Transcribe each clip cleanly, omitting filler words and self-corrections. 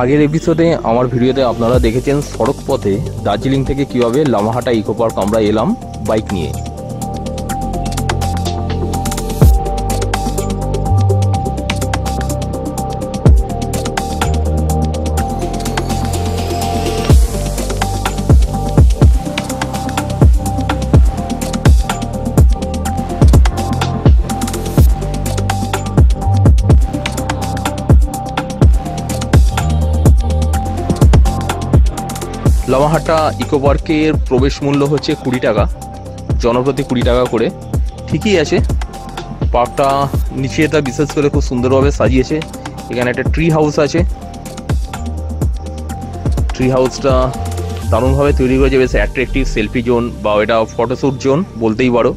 আগের এপিসোডে আমার ভিডিওতে আপনারা দেখেছেন সড়ক পথে দার্জিলিং থেকে কিভাবে লামাহাটা ইকো পার্ক আমরা এলাম বাইক নিয়ে। লামাহাটা ইকো পার্কের প্রবেশ মূল্য হচ্ছে 20 টাকা, জনপ্রতি 20 টাকা করে। ঠিকই আছে, পার্কটা নিচেটা বিশেষ করে খুব সুন্দরভাবে সাজিয়েছে। এখানে একটা ট্রি হাউস আছে, ট্রি হাউসটা দারুণভাবে তৈরি করেছে, বেশ অ্যাট্রাকটিভ সেলফি জোন বা এটা ফটোশ্যুট জোন বলতেই পারো।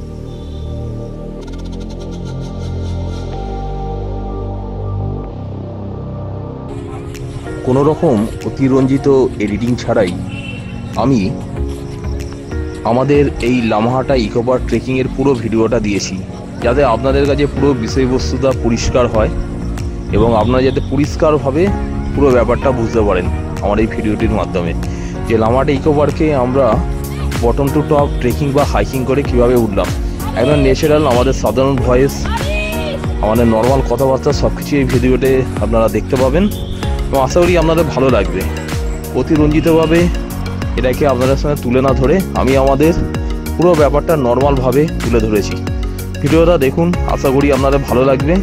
কোনো রকম অতিরঞ্জিত এডিটিং ছাড়াই আমি আমাদের এই লামাহাটা ইকো পার্ক ট্রেকিংয়ের পুরো ভিডিওটা দিয়েছি, যাতে আপনাদের কাছে পুরো বিষয়বস্তুটা পরিষ্কার হয় এবং আপনারা যাতে পরিষ্কারভাবে পুরো ব্যাপারটা বুঝতে পারেন আমার এই ভিডিওটির মাধ্যমে, যে লামাহাটা ইকো পার্কে আমরা বটম টু টপ ট্রেকিং বা হাইকিং করে কিভাবে উঠলাম। একদম ন্যাচারাল, আমাদের সাধারণ ভয়েস, আমাদের নর্মাল কথাবার্তা সব কিছু এই ভিডিওতে আপনারা দেখতে পাবেন এবং আশা করি আপনাদের ভালো লাগবে। অতিরঞ্জিতভাবে এটাকে আপনাদের সঙ্গে তুলে না ধরে আমি আমাদের পুরো ব্যাপারটা নর্মালভাবে তুলে ধরেছি। ভিডিওটা দেখুন, আশা করি আপনাদের ভালো লাগবে।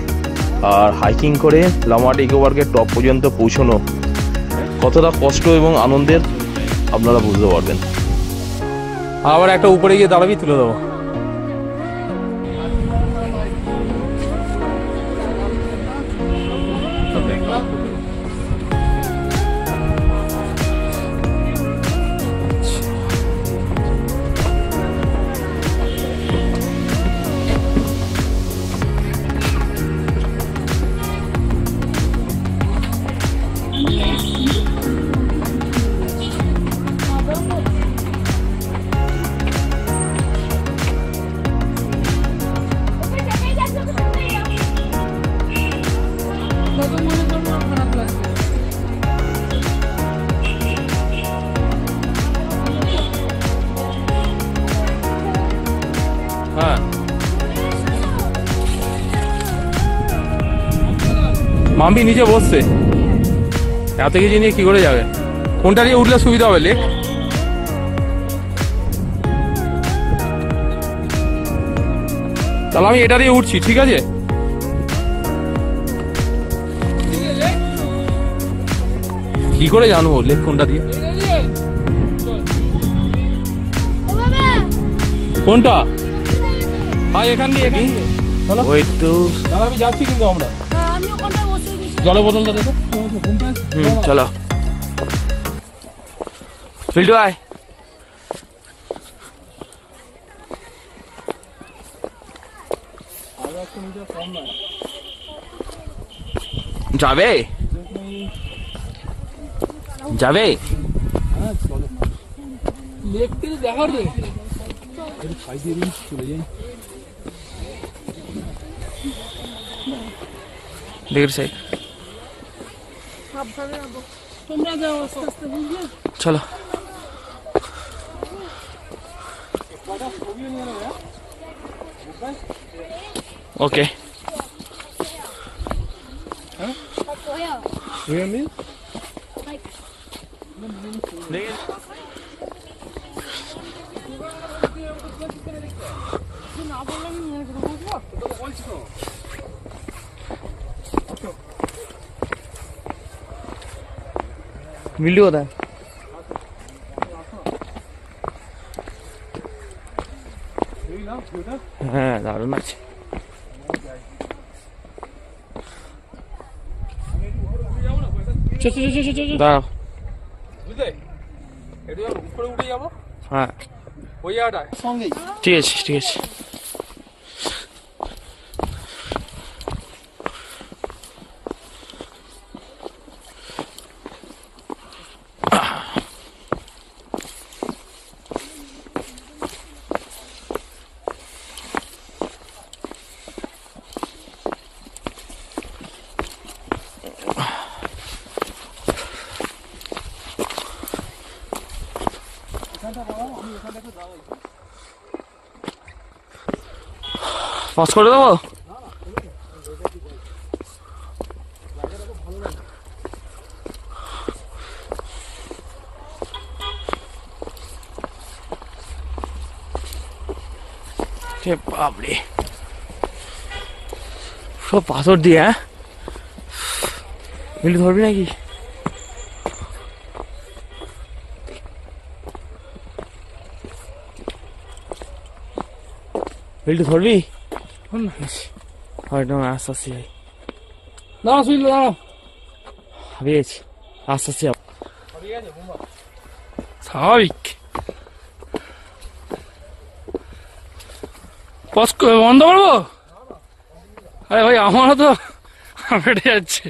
আর হাইকিং করে লামাহাটা ইকো পার্কের টপ পর্যন্ত পৌঁছানো কতটা কষ্ট এবং আনন্দের আপনারা বুঝতে পারবেন। আবার একটা উপরে গিয়ে দাঁড়াবি, তুলে দেবো। হ্যাঁ, মাম্পি নিচে বসছে, এত কিছু নিয়ে কি করে যাবে? কোনটা নিয়ে উঠলে সুবিধা হবে? লেক তাহলে আমি এটা দিয়ে উঠছি, ঠিক আছে? কি করে জানবো লেক কোনটা দিয়ে? কোনটা? হ্যাঁ, এখান দিয়ে আমি যাচ্ছি, কিন্তু আমরা জলের বোতলটা দেখো। চলো ফিল্ডু আয়। যাবে যাবে দেখার চলে যাই। দেখের সাইড তোমরা যাও আস্তে আস্তে, বুঝলে? চলো। ওকে, মিল্টু কোথায়? হ্যাঁ, দারুণ আছে। দাঁড়াও, উপরে উঠে যাবো। হ্যাঁ, ওই জায়গাটায় সঙ্গেই। ঠিক আছে ঠিক আছে। পাস করে দেবো? বাপরে, সব পাথর দিয়ে। হ্যাঁ, মিলু ধরবি নাকি? মিলু ধরবি? হয়তো আস্তে আস্তে যাই। দাঁড়া শুইল, দাঁড়া। হারিয়েছি, আস্তে আস্তে যাবো। স্বাভাবিক। বন্ধ করবো? আরে ভাই, আমারও তো ফেটে যাচ্ছে।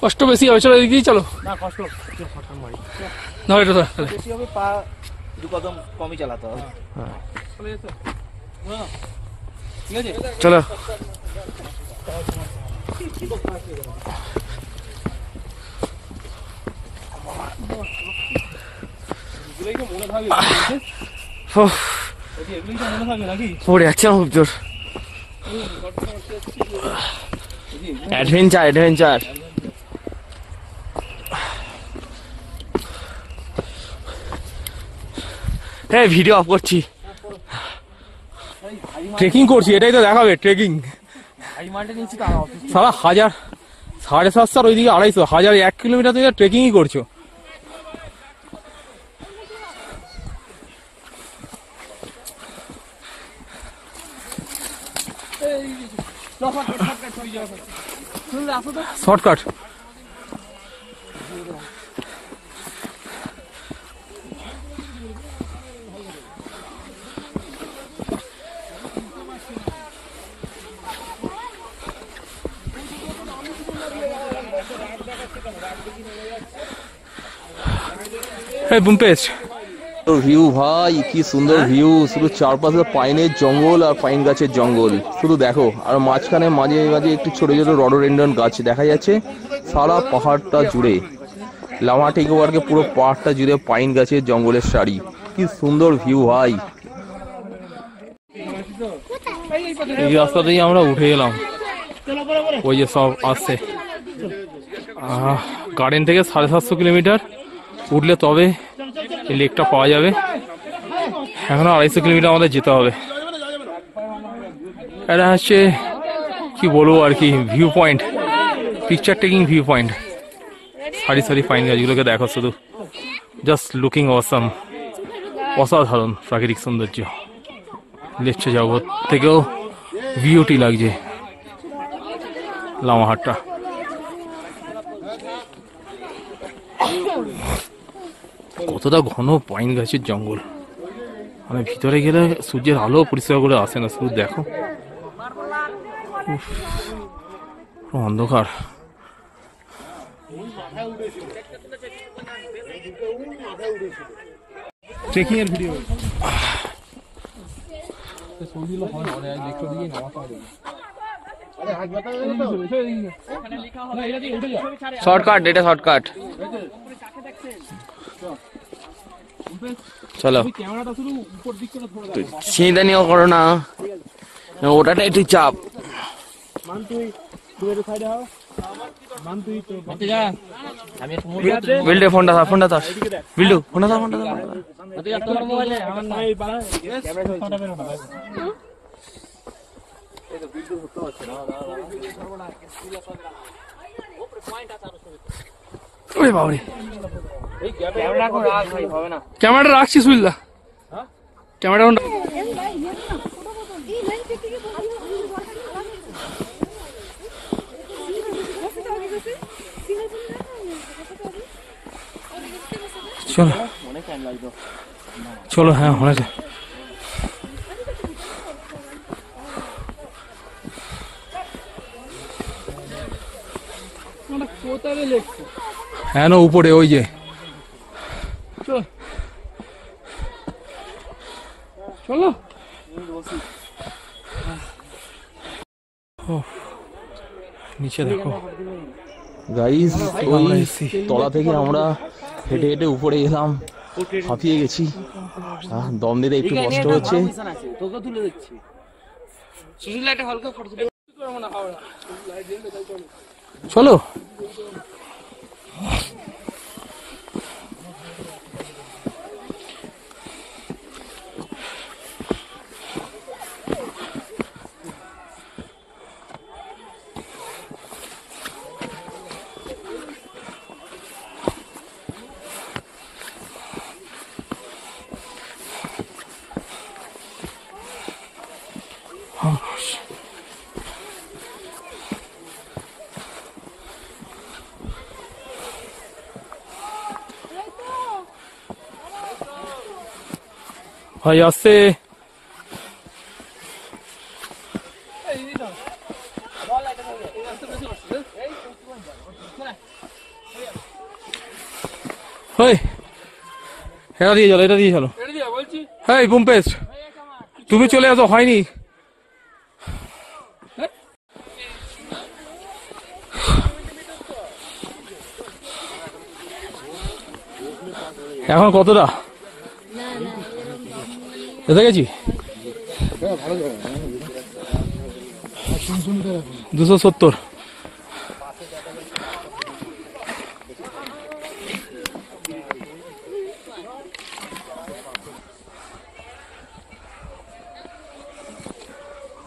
কষ্ট বেশি হবে, চলো এদিক দিয়ে চলো। না কষ্ট মারি না এটা তো বেশি হবে, পা দু কদম কমই চালাতে হবে। চলো। পড়ে যাচ্ছে আমার খুব জোর। Adventure adventure. হ্যাঁ, ভিডিও অফ করছি। ট্রেকিং করছি, এটাই তো দেখাবে ট্রেকিং। সারা 1000 750 ওইদিকে 250 1000 1 কিলোমিটার থেকে ট্রেকিংই করছো। শর্টকাট। এই বুমপেশ ভিউ ভাই, কি সুন্দর ভিউ! শুধু চারপাশে পাইনের জঙ্গল আর পাইন গাছের জঙ্গল, শুধু দেখো। আর মাঝখানে মাঝে মাঝে একটু ছোট ছোট রডোডেন্ড্রন গাছ দেখা যাচ্ছে। সারা পাহাড়টা জুড়ে, লামাহাটা ইকো পার্কে পুরো পাহাড়টা জুড়ে পাইন গাছের জঙ্গলের সারি। কি সুন্দর ভিউ ভাই! এই রাস্তাতেই আমরা উঠে গেলাম। ওই যে সব আসছে গার্ডেন থেকে 750 কিলোমিটার উঠলে তবে এই লেকটা পাওয়া যাবে। এখনো 250 কিলোমিটার আমাদের যেতে হবে। এটা হচ্ছে কি বলবো আর কি, view point, picture taking view point. সারি সারি পাইন গাছগুলোকে দেখো শুধু, জাস্ট লুকিং অসাম। অসাধারণ প্রাকৃতিক সৌন্দর্য, লেপচে জগৎ থেকেও বিউটি লাগছে লামাহাটটা। কতটা ঘন পাইন গাছের জঙ্গল, মানে ভিতরে গেলে সূর্যের আলো পরিষ্কার করে আসে না, শুধু দেখো অন্ধকার। ট্রেকিং এর ভিডিও। শর্টকাট, এটা শর্টকাট। চলো, চিন্তা নিয়েও করো না, ওটাটা একটু চাপ। বিল্ডু ফোনটা ধর, ফোনটা ধর, বিল্ডু ফোনটা ধর, ফোনটা ধর। ওরে বাবারে, ক্যামেরাটা রাখছি সুইলদা, ক্যামেরাটা চলো চলো। হ্যাঁ, অনেক। হ্যাঁ না, উপরে ওই যে নিচে দেখো গাইস, ওই আমরা এসেছি। তলা থেকে আমরা হেঁটে হেঁটে উপরে এলাম, হাঁপিয়ে গেছি। দম দিতে একটু কষ্ট হচ্ছে। তোকে তুলে দিচ্ছি। সুশীল একটা হালকা ফটো তুলে চলো। ভাই আসছে। এটা দিয়ে চলো, এটা দিয়ে চলো। হ্যাঁ বুম পেস্ট, তুমি চলে আসো, হয়নি। এখন কতটা এসে গেছি? 270।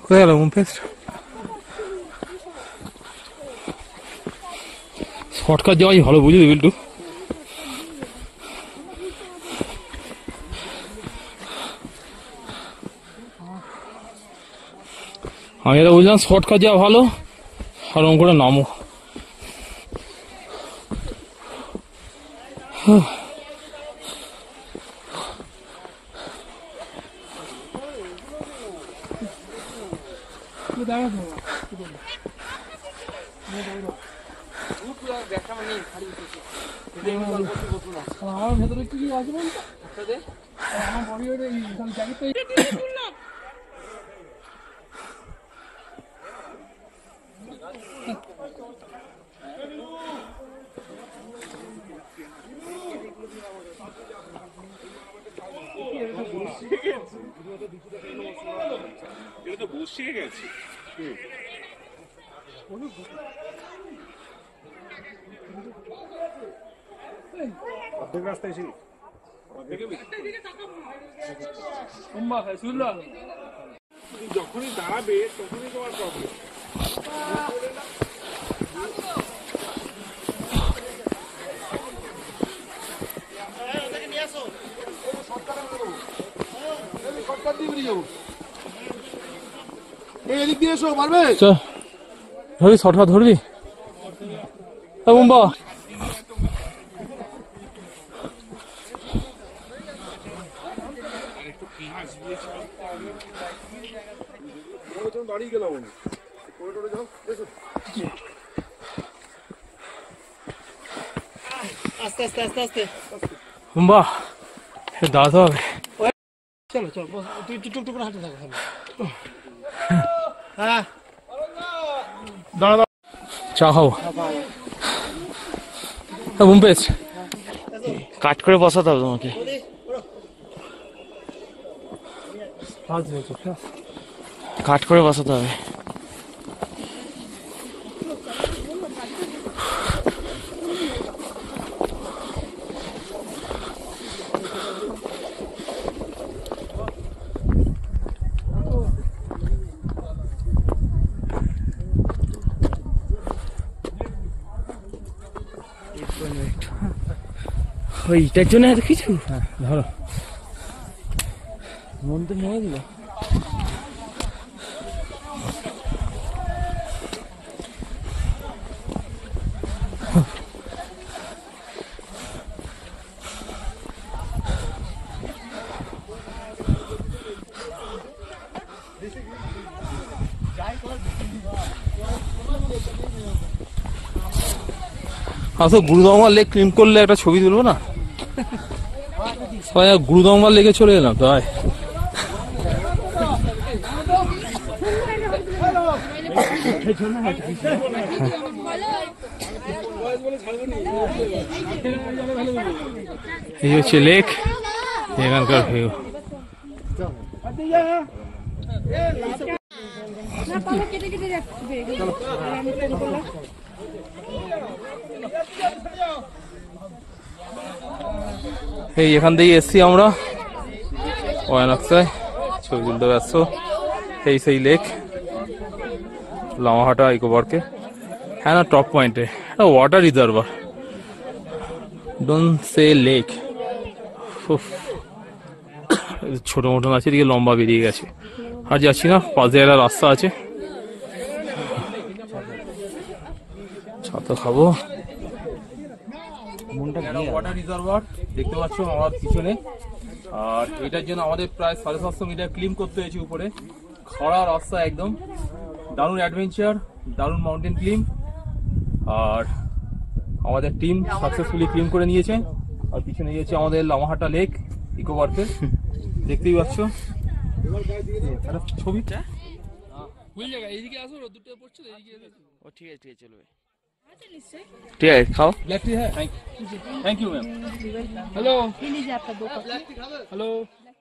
কোথায় গেল বুম পেস্ট? শর্টকাট যাওয়াই ভালো, বুঝলি বিল্টু? আমি এটা বুঝলাম শর্টকাট যাওয়া ভালো, আর ওম করে নামো। আমার ভেতরে কি আছে বলতো? আমার বডি ওটা জ্যাকেটটা বসিয়ে গেছে। অর্ধেক রাস্তায় এসে যখনই দাঁড়াবে তখনই তোমার প্রবলেম। এদিক দিয়ে এসো, পারবে? ধরবি শর্টকাট ধরবি? বুম্বা দাঁড়িয়ে গেলাম। আস্তে আস্তে আস্তে আস্তে বুম্বা দাঁড়াতে হবে। চলো চলো, তুই টুকটুক করে হাঁটতে থাকো। হ্যাঁ দাঁড়া, চা খাও। বুম পেস্ট কাট করে বসাতে হবে তোমাকে। কাট করে বসাতে হবে। ওইটার জন্য এত কিছু? হ্যাঁ ধরো, মন তো ভেঙে দিল। আসো গুরুদঙ্গার লেক ক্লিন করলে একটা ছবি তুলবো না? সবাই গুরুদঙ্গার লেকে চলে এলাম তো। এই হচ্ছে লেক, এখানকার ভিউ। এই এখান থেকে এসছি আমরা ওয়ানাক্সায়, ছবি তুলতে ব্যস্ত। এই সেই লেক লামাহাটা ইকো পার্কে, হ্যাঁ না টপ পয়েন্টে একটা water reservoir, don't say lake. ছোট মতন আছে, এদিকে লম্বা বেরিয়ে গেছে। আর যাচ্ছি না, পাশে একটা রাস্তা আছে, ছাতা খাবো। ওয়াটার রিজার্ভার দেখতে পাচ্ছ আমার পিছনে, আর এটার জন্য আমাদের প্রায় 750 মিটার ক্লিম করতে হয়েছে উপরে, খরা রাস্তা একদম। দারুণ অ্যাডভেঞ্চার, দারুণ মাউন্টেন ক্লিম, আর আমাদের টিম সাকসেসফুলি ক্লিম করে নিয়েছে। আর পিছনে গিয়েছে আমাদের লামাহাটা লেক ইকো পার্কের, দেখতেই পাচ্ছ ছবিটা। ভুল জায়গা, এইদিকে আসো, রোদ্দুরটা পড়ছে তো, এইদিকে এসো। ও ঠিক আছে চলবে। ঠিক আছে খাও। ব্ল্যাক টি হ্যাঁ, থ্যাংক ইউ ম্যাম। হ্যালো ये लीजिए आपका 2 कप। হ্যালো